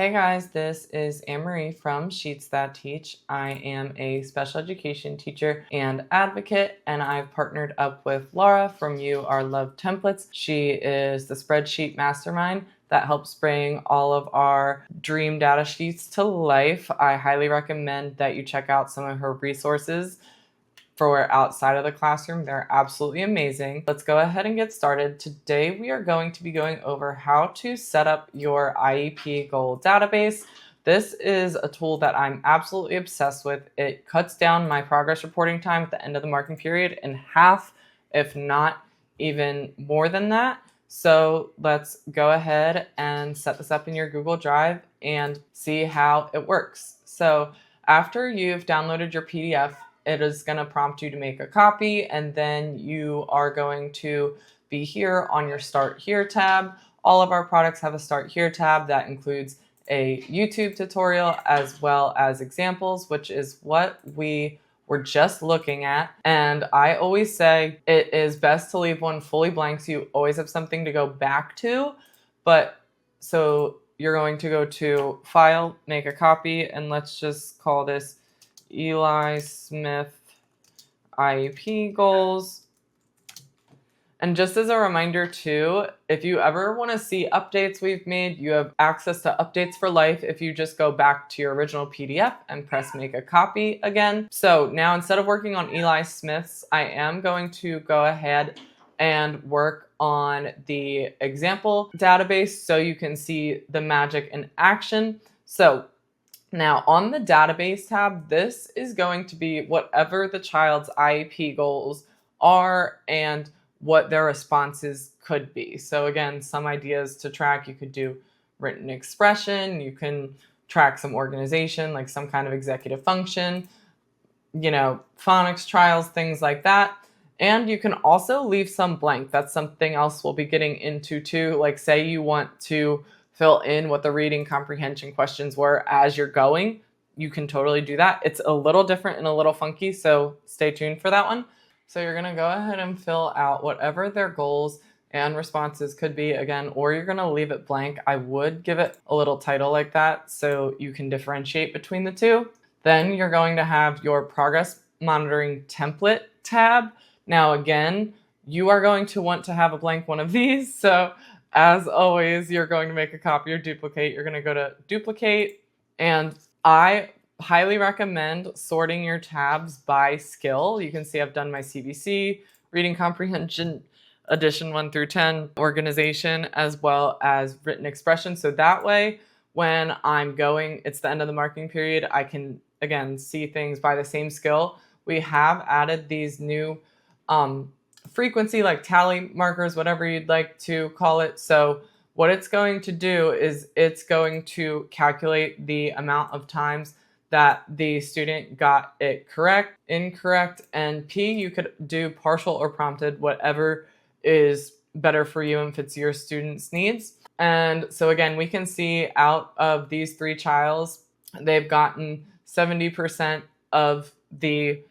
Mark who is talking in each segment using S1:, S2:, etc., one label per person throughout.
S1: Hey guys, this is Anne-Marie from Sheets That Teach. I am a special education teacher and advocate, and I've partnered up with Laura from You Are Love Templates. She is the spreadsheet mastermind that helps bring all of our dream data sheets to life. I highly recommend that you check out some of her resources for outside of the classroom. They're absolutely amazing. Let's go ahead and get started. Today we are going to be going over how to set up your IEP goal database. This is a tool that I'm absolutely obsessed with. It cuts down my progress reporting time at the end of the marking period in half, if not even more than that. So let's go ahead and set this up in your Google Drive and see how it works. So after you've downloaded your PDF, it is going to prompt you to make a copy, and then you are going to be here on your Start Here tab. All of our products have a Start Here tab that includes a YouTube tutorial as well as examples, which is what we were just looking at. And I always say it is best to leave one fully blank so you always have something to go back to. But so you're going to go to File, Make a Copy, and let's just call this Eli Smith IEP goals. And just as a reminder too, if you ever want to see updates we've made, you have access to updates for life if you just go back to your original PDF and press make a copy again. So now instead of working on Eli Smith's, I am going to go ahead and work on the example database so you can see the magic in action. So now on the database tab, this is going to be whatever the child's IEP goals are and what their responses could be. So again, some ideas to track: you could do written expression, you can track some organization, like some kind of executive function, phonics trials, things like that. And you can also leave some blank. That's something else we'll be getting into too. Like say you want to fill in what the reading comprehension questions were as you're going, you can totally do that. It's a little different and a little funky, so stay tuned for that one. So you're gonna go ahead and fill out whatever their goals and responses could be again, or you're gonna leave it blank. I would give it a little title like that so you can differentiate between the two. Then you're going to have your progress monitoring template tab. Now again, you are going to want to have a blank one of these. So as always, you're going to make a copy or duplicate. You're going to go to duplicate, and I highly recommend sorting your tabs by skill. You can see I've done my CBC, reading comprehension, edition 1 through 10, organization, as well as written expression. So that way, when I'm going, it's the end of the marking period, I can, again, see things by the same skill. We have added these new frequency, like tally markers, whatever you'd like to call it. So what it's going to do is it's going to calculate the amount of times that the student got it correct, incorrect, and P, you could do partial or prompted, whatever is better for you and fits your student's needs. And so again, we can see out of these three trials, they've gotten 70% of the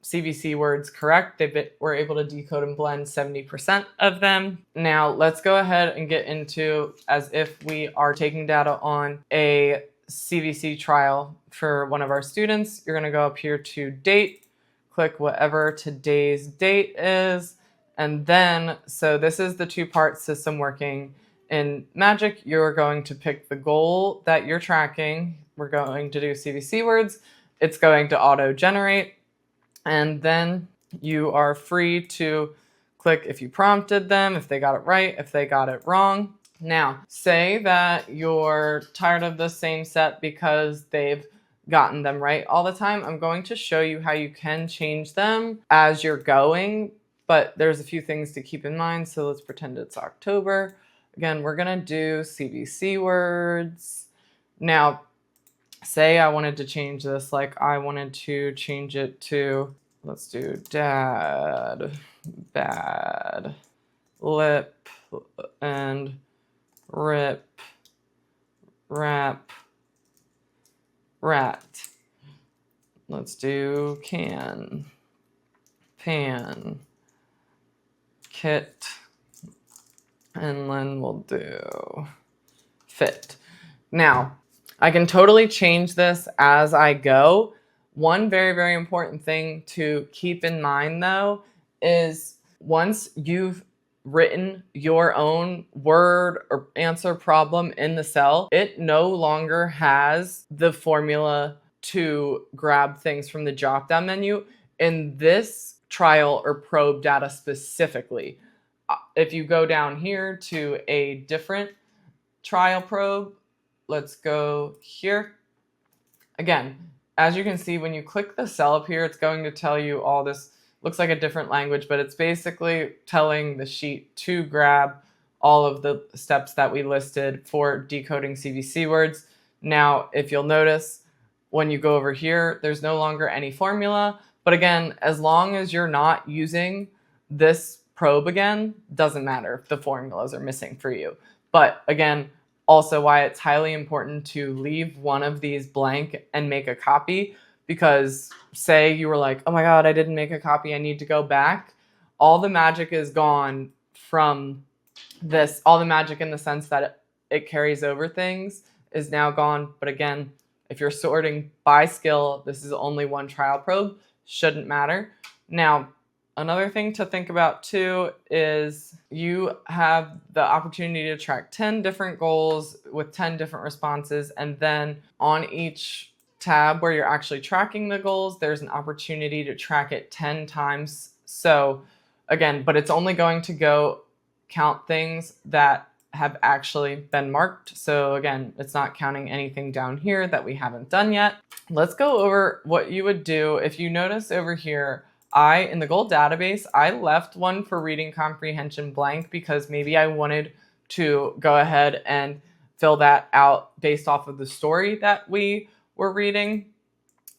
S1: CVC words correct. We're able to decode and blend 70% of them. Now let's go ahead and get into as if we are taking data on a CVC trial for one of our students. You're going to go up here to date, click whatever today's date is, and then, so this is the two-part system working. In Magic, you're going to pick the goal that you're tracking. We're going to do CVC words. It's going to auto-generate. And then you are free to click if you prompted them, if they got it right, if they got it wrong. Now, say that you're tired of the same set because they've gotten them right all the time. I'm going to show you how you can change them as you're going, but there's a few things to keep in mind. So let's pretend it's October. Again, we're going to do CVC words. Now, say I wanted to change this, like I wanted to change it to, let's do dad, bad, lip, and rip, wrap, rat. Let's do can, pan, kit, and then we'll do fit. Now, I can totally change this as I go. One very, very important thing to keep in mind though is once you've written your own word or answer problem in the cell, it no longer has the formula to grab things from the drop down menu in this trial or probe data specifically. If you go down here to a different trial probe, let's go here. Again, as you can see, when you click the cell up here, it's going to tell you all this. Looks like a different language, but it's basically telling the sheet to grab all of the steps that we listed for decoding CVC words. Now, if you'll notice, when you go over here, there's no longer any formula. But again, as long as you're not using this probe again, doesn't matter if the formulas are missing for you. But again, also why it's highly important to leave one of these blank and make a copy, because say you were like, oh my God, I didn't make a copy, I need to go back. All the magic is gone from this. All the magic in the sense that it carries over things is now gone. But again, if you're sorting by skill, this is only one trial probe, shouldn't matter. Now, another thing to think about too is you have the opportunity to track 10 different goals with 10 different responses. And then on each tab where you're actually tracking the goals, there's an opportunity to track it 10 times. So again, but it's only going to go count things that have actually been marked. So again, it's not counting anything down here that we haven't done yet. Let's go over what you would do. If you notice over here, in the gold database, I left one for reading comprehension blank because maybe I wanted to go ahead and fill that out based off of the story that we were reading.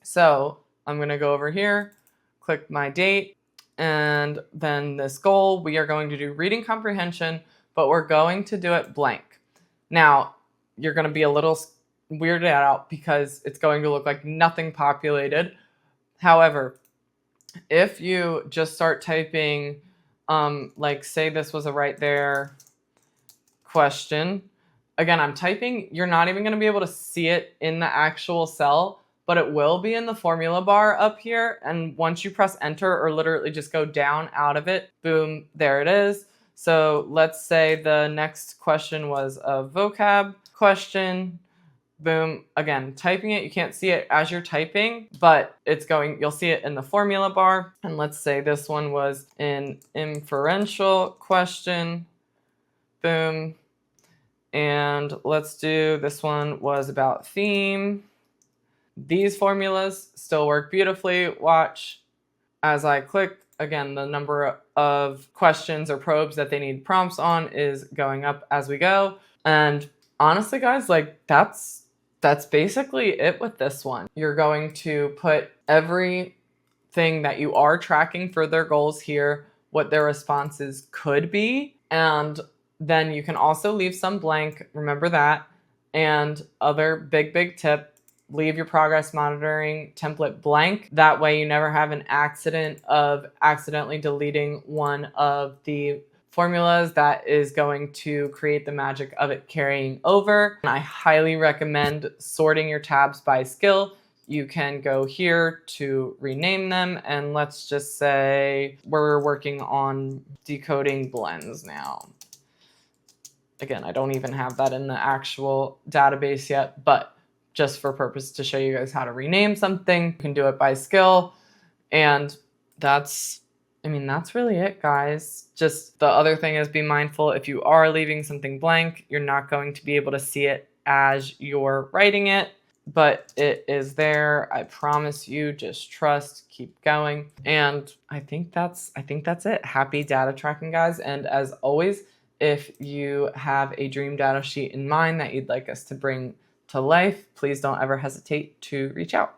S1: So I'm going to go over here, click my date, and then this goal, we are going to do reading comprehension, but we're going to do it blank. Now, you're going to be a little weirded out because it's going to look like nothing populated. However, if you just start typing, like say this was a right there question, again, I'm typing, you're not even going to be able to see it in the actual cell, but it will be in the formula bar up here. And once you press enter or literally just go down out of it, boom, there it is. So let's say the next question was a vocab question. Boom, again, typing it, you can't see it as you're typing, but you'll see it in the formula bar. And let's say this one was an inferential question. Boom. And let's do, this one was about theme. These formulas still work beautifully. Watch as I click, again, the number of questions or probes that they need prompts on is going up as we go. And honestly, guys, like that's basically it with this one. You're going to put everything that you are tracking for their goals here, what their responses could be, and then you can also leave some blank, remember that. And other big tip, leave your progress monitoring template blank. That way you never have an accident of accidentally deleting one of the formulas that is going to create the magic of it carrying over. And I highly recommend sorting your tabs by skill. You can go here to rename them, and let's just say we're working on decoding blends now. Again, I don't even have that in the actual database yet, but just for purpose to show you guys how to rename something, you can do it by skill. And that's really it, guys. Just the other thing is, be mindful if you are leaving something blank, you're not going to be able to see it as you're writing it, but it is there. I promise you, just trust, keep going. And I think that's it. Happy data tracking, guys. And as always, if you have a dream data sheet in mind that you'd like us to bring to life, please don't ever hesitate to reach out.